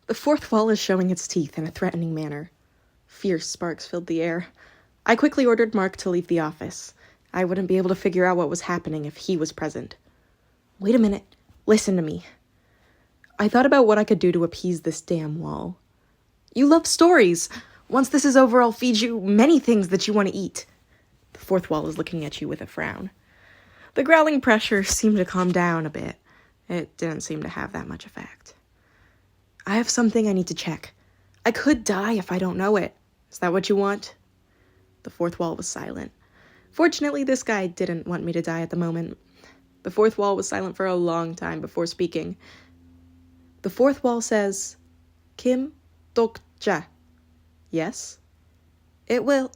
The fourth wall is showing its teeth in a threatening manner. Fierce sparks filled the air. I quickly ordered Mark to leave the office. I wouldn't be able to figure out what was happening if he was present. Wait a minute. Listen to me. I thought about what I could do to appease this damn wall. You love stories. Once this is over, I'll feed you many things that you want to eat. The fourth wall is looking at you with a frown. The growling pressure seemed to calm down a bit. It didn't seem to have that much effect. I have something I need to check. I could die if I don't know it. Is that what you want? The fourth wall was silent. Fortunately, this guy didn't want me to die at the moment. The fourth wall was silent for a long time before speaking. The fourth wall says, Kim Dokja. Yes? It will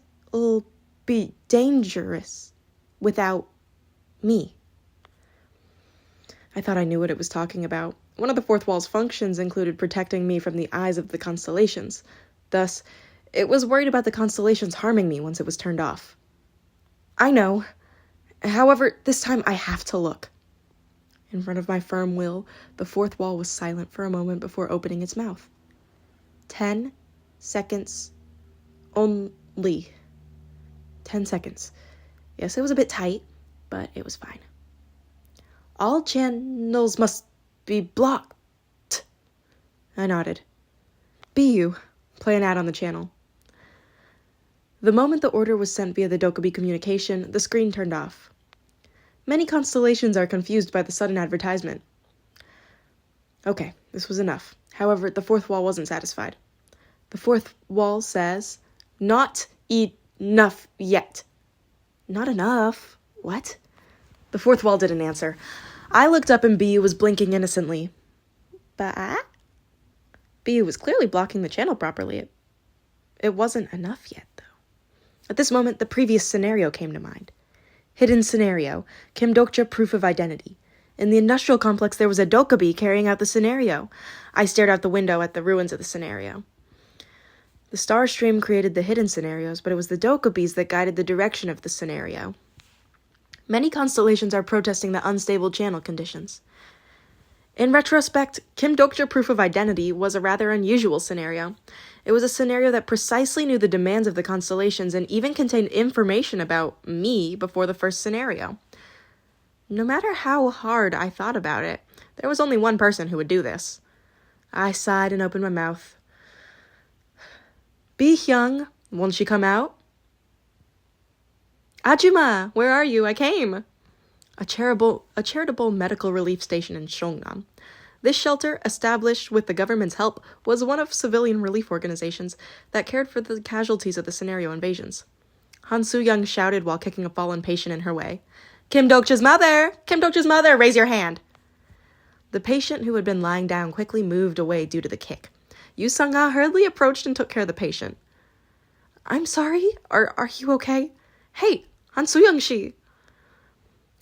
be dangerous without me. I thought I knew what it was talking about. One of the fourth wall's functions included protecting me from the eyes of the constellations. Thus, it was worried about the constellations harming me once it was turned off. I know. However, this time I have to look. In front of my firm will, the fourth wall was silent for a moment before opening its mouth. 10 seconds only. 10 seconds. Yes, it was a bit tight, but it was fine. All channels must be blocked. I nodded. BU, play an ad on the channel. The moment the order was sent via the Dokkaebi communication, the screen turned off. Many constellations are confused by the sudden advertisement. Okay, this was enough. However, the fourth wall wasn't satisfied. The fourth wall says, not enough yet. Not enough? What? The fourth wall didn't answer. I looked up and BU was blinking innocently. Bah? BU was clearly blocking the channel properly. It wasn't enough yet, though. At this moment, the previous scenario came to mind. Hidden scenario, Kim Dokja proof of identity. In the industrial complex, there was a Dokkaebi carrying out the scenario. I stared out the window at the ruins of the scenario. The star stream created the hidden scenarios, but it was the Dokkaebis that guided the direction of the scenario. Many constellations are protesting the unstable channel conditions. In retrospect, Kim Dokja proof of identity was a rather unusual scenario. It was a scenario that precisely knew the demands of the constellations and even contained information about me before the first scenario. No matter how hard I thought about it, there was only one person who would do this. I sighed and opened my mouth. Bi-hyung, won't she come out? Ajuma, where are you? I came. A charitable medical relief station in Sooyoung. This shelter, established with the government's help, was one of civilian relief organizations that cared for the casualties of the scenario invasions. Sooyoung shouted while kicking a fallen patient in her way. Kim Dokja's mother! Kim Dokja's mother! Raise your hand! The patient, who had been lying down, quickly moved away due to the kick. Yoo Sangah hurriedly approached and took care of the patient. I'm sorry? Are you okay? Hey, Sooyoung she!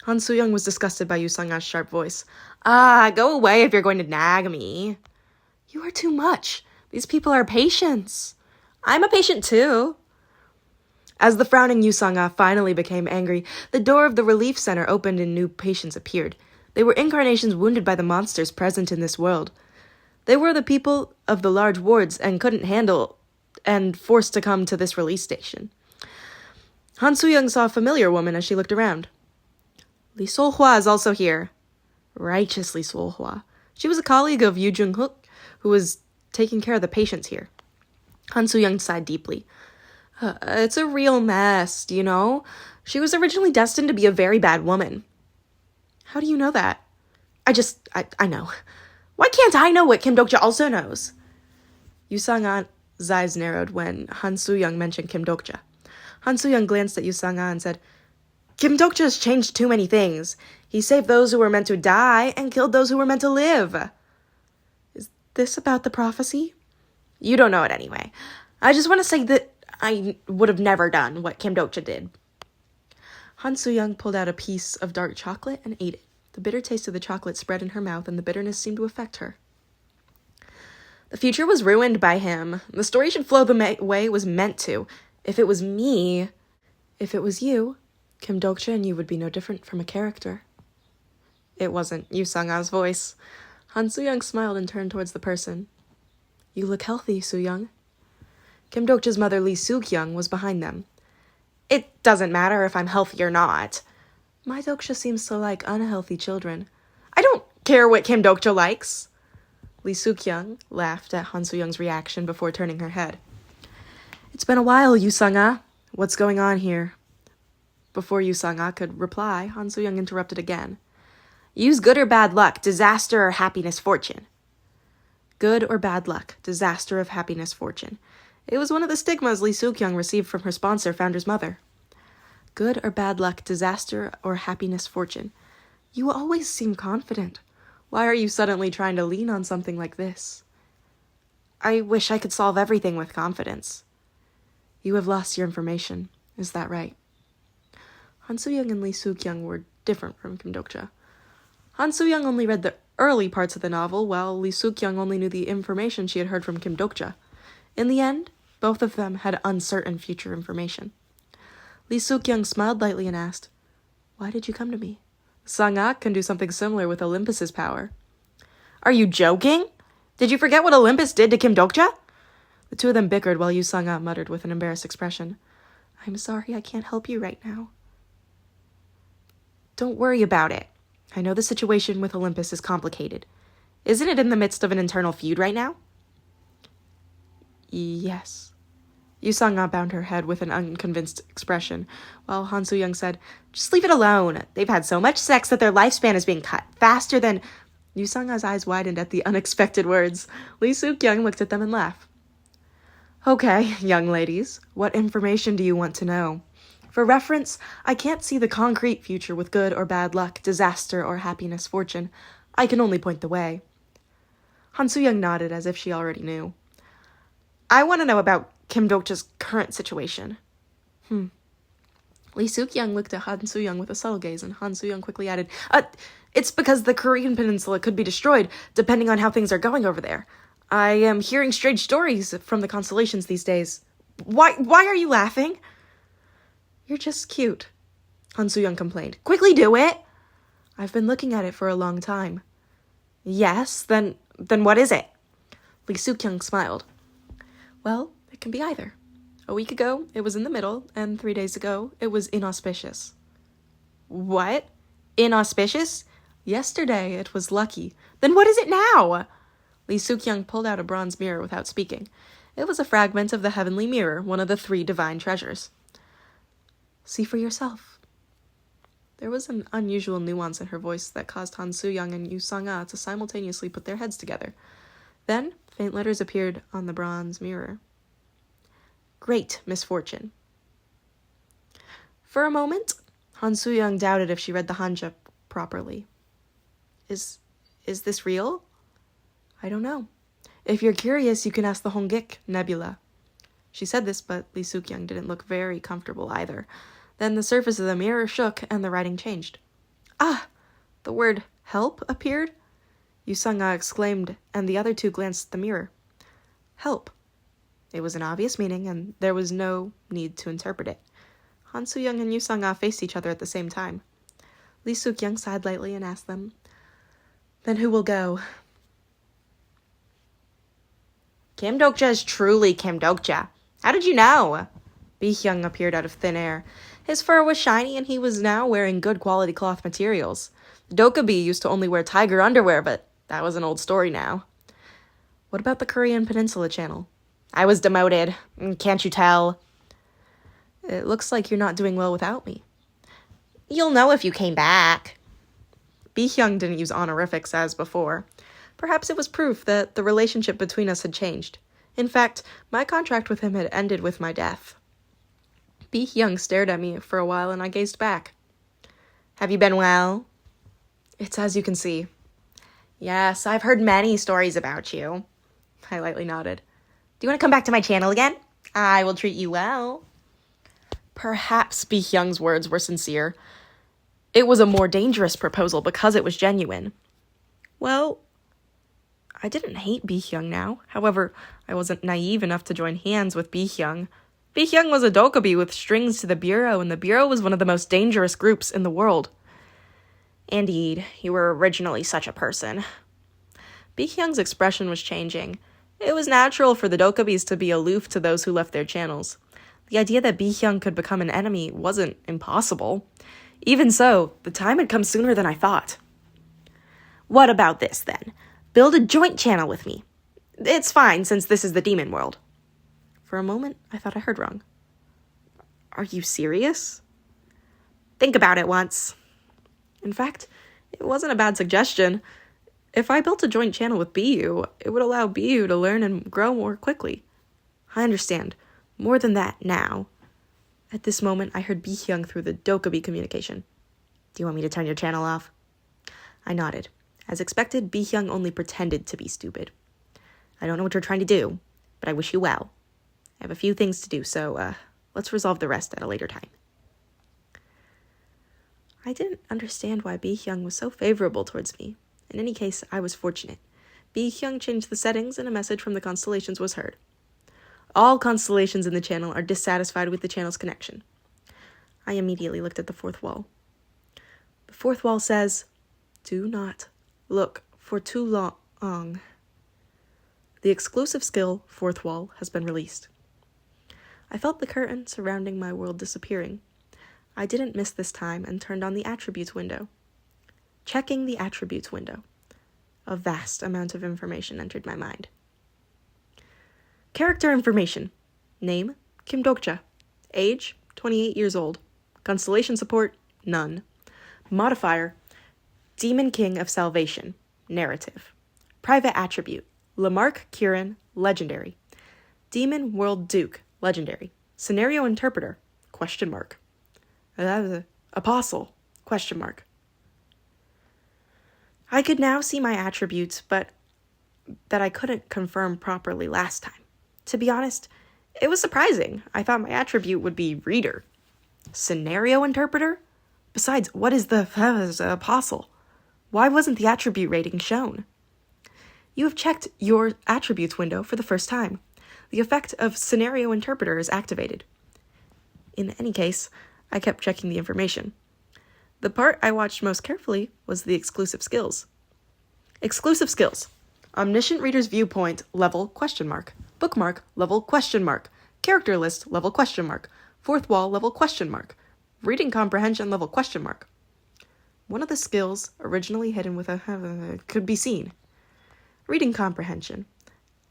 Sooyoung was disgusted by Yoo Sangah's sharp voice. Go away if you're going to nag me. You are too much. These people are patients. I'm a patient too. As the frowning Yoo Sangah finally became angry, the door of the relief center opened and new patients appeared. They were incarnations wounded by the monsters present in this world. They were the people of the large wards and couldn't handle and forced to come to this release station. Sooyoung saw a familiar woman as she looked around. Lee Sookyeong is also here. Righteous Lee Sookyeong. She was a colleague of Yoo Jung-hook, who was taking care of the patients here. Sooyoung sighed deeply. It's a real mess, you know? She was originally destined to be a very bad woman. How do you know that? I know. Why can't I know what Kim Dokja also knows? Yoo Sangah's eyes narrowed when Sooyoung mentioned Kim Dokja. Sooyoung glanced at Yoo Sangah and said, Kim Dokja has changed too many things. He saved those who were meant to die and killed those who were meant to live. Is this about the prophecy? You don't know it anyway. I just want to say that I would have never done what Kim Dokja did. Sooyoung pulled out a piece of dark chocolate and ate it. The bitter taste of the chocolate spread in her mouth, and the bitterness seemed to affect her. The future was ruined by him. The story should flow the way it was meant to. If it was me, if it was you, Kim Dokja and you would be no different from a character. It wasn't Yoo Sangah's voice. Sooyoung smiled and turned towards the person. You look healthy, Sooyoung. Kim Dokja's mother, Lee Sookyeong, was behind them. It doesn't matter if I'm healthy or not. My Dokja seems to like unhealthy children. I don't care what Kim Dokja likes. Lee Sookyeong laughed at Han Sooyoung's reaction before turning her head. It's been a while, Yoo Sangah. What's going on here? Before Yoo Sangah could reply, Han Sooyoung interrupted again. Use good or bad luck, disaster or happiness, fortune. Good or bad luck, disaster of happiness, fortune. It was one of the stigmas Lee Sookyeong received from her sponsor, Founder's mother. Good or bad luck, disaster or happiness, fortune. You always seem confident. Why are you suddenly trying to lean on something like this? I wish I could solve everything with confidence. You have lost your information. Is that right? Han Sooyoung and Lee Sookyeong were different from Kim Dokja. Han Sooyoung only read the early parts of the novel, while Lee Sookyeong only knew the information she had heard from Kim Dokja. In the end, both of them had uncertain future information. Lee Sookyeong smiled lightly and asked, Why did you come to me? Sangah can do something similar with Olympus's power. Are you joking? Did you forget what Olympus did to Kim Dokja? The two of them bickered while Yoo Sangah muttered with an embarrassed expression. I'm sorry, I can't help you right now. Don't worry about it. I know the situation with Olympus is complicated. Isn't it in the midst of an internal feud right now? Yes. Yoo Sangah bowed her head with an unconvinced expression, while Han Sooyoung said, Just leave it alone. They've had so much sex that their lifespan is being cut faster than... Yoo Sangah's eyes widened at the unexpected words. Lee Sookyeong looked at them and laughed. Okay, young ladies, what information do you want to know? For reference, I can't see the concrete future with good or bad luck, disaster or happiness, fortune. I can only point the way. Han Sooyoung nodded as if she already knew. I want to know about Kim Dokja's current situation. Lee Sookyeong looked at Han Sooyoung with a subtle gaze, and Han Sooyoung quickly added, It's because the Korean peninsula could be destroyed, depending on how things are going over there. I am hearing strange stories from the constellations these days. Why are you laughing? You're just cute, Han Sooyoung complained. Quickly do it! I've been looking at it for a long time. Yes, then what is it? Lee Sookyeong smiled. Well, it can be either. A week ago, it was in the middle, and 3 days ago, it was inauspicious. What? Inauspicious? Yesterday, it was lucky. Then what is it now? Lee Sookyeong pulled out a bronze mirror without speaking. It was a fragment of the heavenly mirror, one of the 3 divine treasures. See for yourself. There was an unusual nuance in her voice that caused Han Sooyoung and Yoo Sangah to simultaneously put their heads together. Then, faint letters appeared on the bronze mirror. Great misfortune. For a moment, Han Sooyoung doubted if she read the Hanja properly. Is this real? I don't know. If you're curious, you can ask the Hongik Nebula. She said this, but Lee Sookyeong didn't look very comfortable either. Then the surface of the mirror shook and the writing changed. Ah! The word help appeared? Yoo Sangah exclaimed, and the other two glanced at the mirror. Help. It was an obvious meaning, and there was no need to interpret it. Han Sooyoung and Yoo Sangah faced each other at the same time. Lee Sookyeong sighed lightly and asked them, Then who will go? Kim Dokja is truly Kim Dokja. How did you know? Bi-hyung appeared out of thin air. His fur was shiny, and he was now wearing good quality cloth materials. Dokkabi used to only wear tiger underwear, but that was an old story now. What about the Korean Peninsula Channel? I was demoted. Can't you tell? It looks like you're not doing well without me. You'll know if you came back. Bi-hyung didn't use honorifics as before. Perhaps it was proof that the relationship between us had changed. In fact, my contract with him had ended with my death. Bi-hyung stared at me for a while, and I gazed back. Have you been well? It's as you can see. Yes, I've heard many stories about you. I lightly nodded. Do you want to come back to my channel again? I will treat you well. Perhaps Bi-hyung's words were sincere. It was a more dangerous proposal because it was genuine. Well, I didn't hate Bi-hyung now. However, I wasn't naive enough to join hands with Bi-hyung. Bi-hyung was a dokkabi with strings to the bureau, and the bureau was one of the most dangerous groups in the world. Indeed, you were originally such a person. Bi-hyung's expression was changing. It was natural for the Dokabis to be aloof to those who left their channels. The idea that Bi-hyung could become an enemy wasn't impossible. Even so, the time had come sooner than I thought. What about this, then? Build a joint channel with me. It's fine, since this is the demon world. For a moment, I thought I heard wrong. Are you serious? Think about it once. In fact, it wasn't a bad suggestion. If I built a joint channel with BU, it would allow BU to learn and grow more quickly. I understand. More than that now. At this moment, I heard Bi-hyung through the Dokabi communication. Do you want me to turn your channel off? I nodded. As expected, Bi-hyung only pretended to be stupid. I don't know what you're trying to do, but I wish you well. I have a few things to do, so let's resolve the rest at a later time. I didn't understand why Bi-hyung was so favorable towards me. In any case, I was fortunate. Bi-hyung changed the settings and a message from the constellations was heard. All constellations in the channel are dissatisfied with the channel's connection. I immediately looked at the fourth wall. The fourth wall says, "Do not look for too long." The exclusive skill, Fourth Wall, has been released. I felt the curtain surrounding my world disappearing. I didn't miss this time and turned on the attributes window. Checking the attributes window. A vast amount of information entered my mind. Character information. Name, Kim Dokja. Age, 28 years old. Constellation support, none. Modifier, Demon King of Salvation. Narrative. Private attribute, Lamarck Kieran, legendary. Demon World Duke, legendary. Scenario interpreter, question mark. Apostle, question mark. I could now see my attributes, but that I couldn't confirm properly last time. To be honest, it was surprising. I thought my attribute would be reader. Scenario interpreter? Besides, what is the apostle? Why wasn't the attribute rating shown? You have checked your attributes window for the first time. The effect of scenario interpreter is activated. In any case, I kept checking the information. The part I watched most carefully was the exclusive skills. Exclusive skills. Omniscient reader's viewpoint, level, question mark. Bookmark, level, question mark. Character list, level, question mark. Fourth wall, level, question mark. Reading comprehension, level, question mark. One of the skills, originally hidden with a could be seen. Reading comprehension.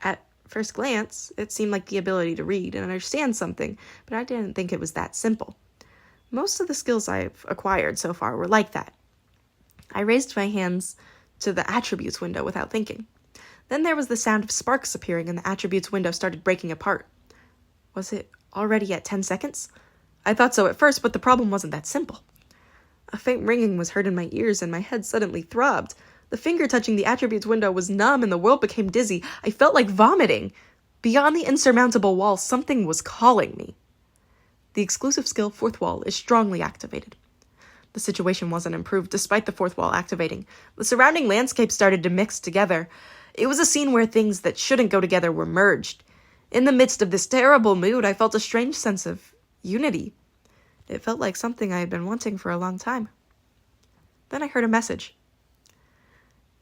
At first glance, it seemed like the ability to read and understand something, but I didn't think it was that simple. Most of the skills I've acquired so far were like that. I raised my hands to the attributes window without thinking. Then there was the sound of sparks appearing and the attributes window started breaking apart. Was it already at 10 seconds? I thought so at first, but the problem wasn't that simple. A faint ringing was heard in my ears and my head suddenly throbbed. The finger touching the attributes window was numb and the world became dizzy. I felt like vomiting. Beyond the insurmountable wall, something was calling me. The exclusive skill Fourth Wall is strongly activated. The situation wasn't improved despite the Fourth Wall activating. The surrounding landscape started to mix together. It was a scene where things that shouldn't go together were merged. In the midst of this terrible mood, I felt a strange sense of unity. It felt like something I had been wanting for a long time. Then I heard a message.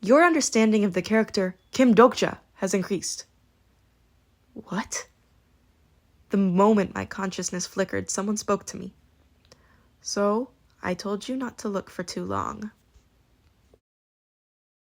Your understanding of the character Kim Dokja has increased. What? The moment my consciousness flickered, someone spoke to me. So, I told you not to look for too long.